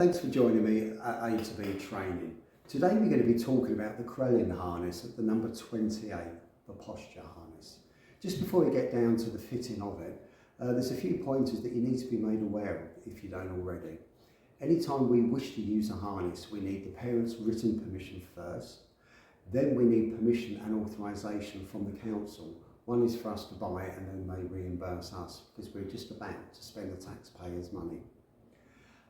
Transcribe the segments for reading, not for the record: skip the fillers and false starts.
Thanks for joining me at A to B Training. Today we're going to be talking about the Crelling harness at the number 28, the posture harness. Just before we get down to the fitting of it, there's a few pointers that you need to be made aware of if you don't already. Anytime we wish to use a harness, we need the parent's written permission first. Then we need permission and authorisation from the council. One is for us to buy it and then they reimburse us because we're just about to spend the taxpayers' money.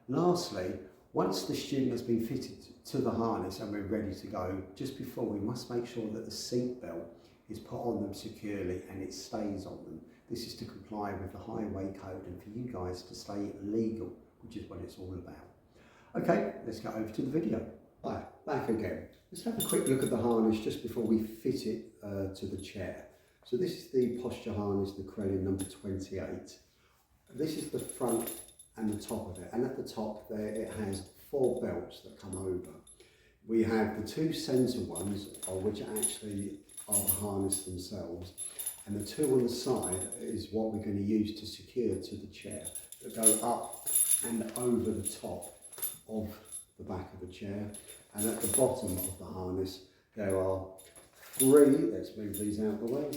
Lastly, once the student has been fitted to the harness and we're ready to go, just before we must make sure that the seat belt is put on them securely and it stays on them. This is to comply with the highway code and for you guys to stay legal, which is what it's all about. Okay, let's go over to the video. Right, back again. Let's have a quick look at the harness just before we fit it to the chair. So this is the posture harness, the Crelling number 28. This is the front and the top of it, and at the top there it has 4 belts that come over. We have the 2 centre ones, which actually are the harness themselves, and the 2 on the side is what we're going to use to secure to the chair, that go up and over the top of the back of the chair. And at the bottom of the harness there are 3, let's move these out of the way,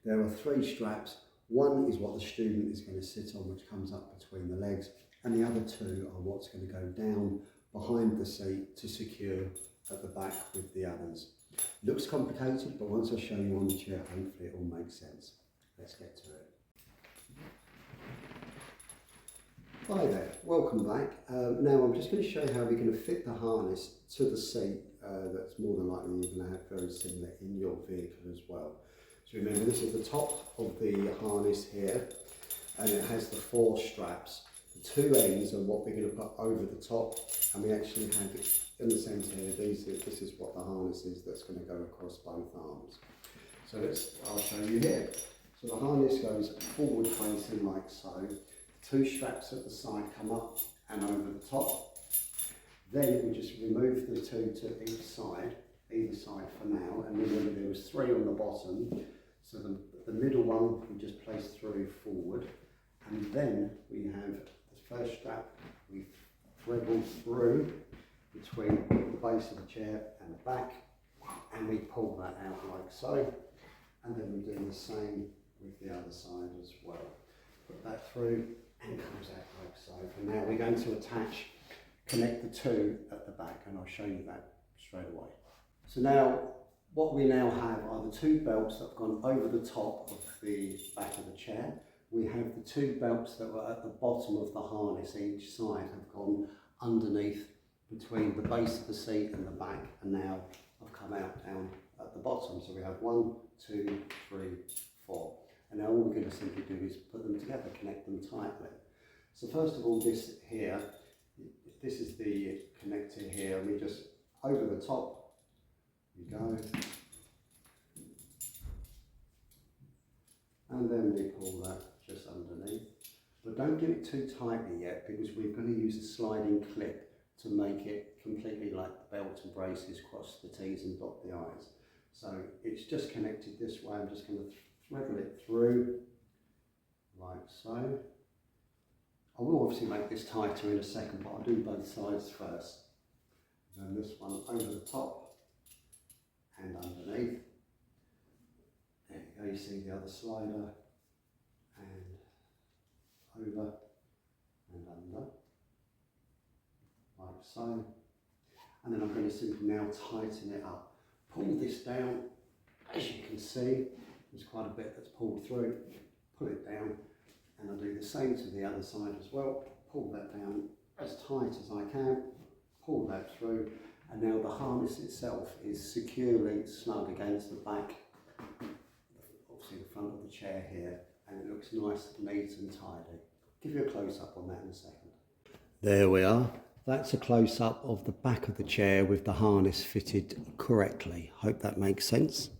there are 3 straps. One is what the student is going to sit on, which comes up between the legs, and the other 2 are what's going to go down behind the seat to secure at the back with the others. Looks complicated, but once I show you on the chair, hopefully it all makes sense. Let's get to it. Hi there, welcome back. Now I'm just going to show you how we're going to fit the harness to the seat that's more than likely you're going to have very similar in your vehicle as well. So remember, this is the top of the harness here, and it has the 4 straps. The 2 ends are what we're going to put over the top, and we actually have it in the centre here. This is what the harness is that's going to go across both arms. So I'll show you here. So the harness goes forward facing like so. 2 straps at the side come up and over the top. Then we just remove the 2 to either side for now, and remember there was 3 on the bottom. So the middle one we just place through forward, and then we have the first strap we thread through between the base of the chair and the back, and we pull that out like so, and then we do the same with the other side as well. Put that through and comes out like so. And now we're going to connect the 2 at the back, and I'll show you that straight away. So now what we now have are the 2 belts that have gone over the top of the back of the chair. We have the 2 belts that were at the bottom of the harness each side have gone underneath between the base of the seat and the back, and now I've come out down at the bottom. So we have 1, 2, 3, 4. And now all we're going to simply do is put them together, connect them tightly. So first of all, this here, this is the connector here, and we just, over the top, you go, and then we pull that just underneath. But don't do it too tightly yet, because we're going to use a sliding clip to make it completely like the belt and braces, cross the T's and dot the I's. So it's just connected this way. I'm just going to thread it through like so. I will obviously make this tighter in a second, but I'll do both sides first. Then this one over the top and underneath. There you go, you see the other slider, and over and under, like so. And then I'm going to simply now tighten it up. Pull this down. As you can see, there's quite a bit that's pulled through. Pull it down, and I'll do the same to the other side as well. Pull that down as tight as I can, pull that through, and now the harness itself is securely snug against the back, obviously the front of the chair here, and it looks nice, neat and tidy. Give you a close-up on that in a second. There we are. That's a close-up of the back of the chair with the harness fitted correctly. Hope that makes sense.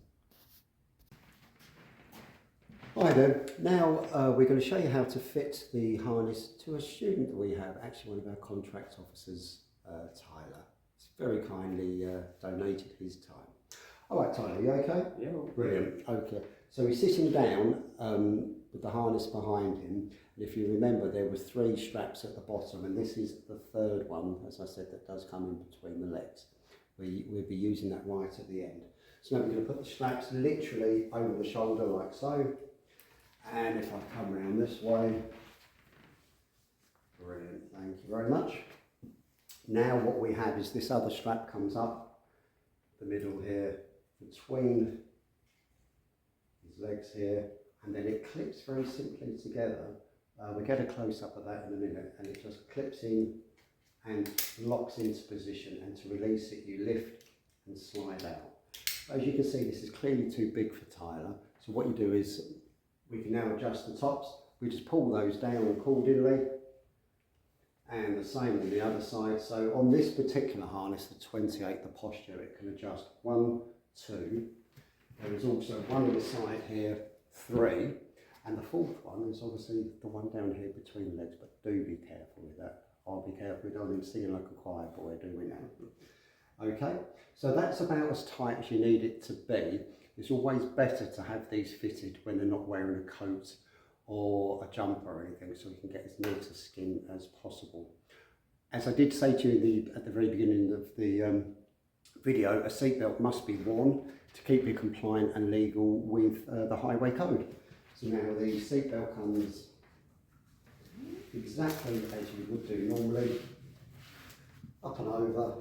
Hi there. Now we're going to show you how to fit the harness to a student that we have, actually one of our contract officers, Tyler. He's very kindly donated his time. All right, Tyler, you okay? Yeah. Brilliant. Okay. So he's sitting down with the harness behind him. And if you remember, there was 3 straps at the bottom, and this is the 3rd one, as I said, that does come in between the legs. We'll be using that right at the end. So now we're going to put the straps literally over the shoulder like so. And if I come round this way, brilliant, thank you very much. Now what we have is this other strap comes up the middle here, between his legs here, and then it clips very simply together. We'll get a close-up of that in a minute, and it just clips in and locks into position, and to release it you lift and slide out. As you can see, this is clearly too big for Tyler, so what you do is we can now adjust the tops. We just pull those down accordingly, and the same on the other side. So on this particular harness, the 28, the posture, it can adjust 1, 2. There is also one on the side here, 3, and the 4th one is obviously the one down here between the legs, but do be careful with that. I'll be careful, we don't even sing like a choir boy, do we now? Okay, so that's about as tight as you need it to be. It's always better to have these fitted when they're not wearing a coat or a jumper or anything, so we can get as near to skin as possible. As I did say to you at the very beginning of the video, a seatbelt must be worn to keep you compliant and legal with the highway code. So now the seatbelt comes exactly as you would do normally, up and over,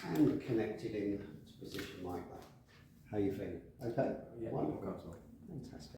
and connected in to position like that. How are you feeling? Okay? Yeah, wonderful. Fantastic.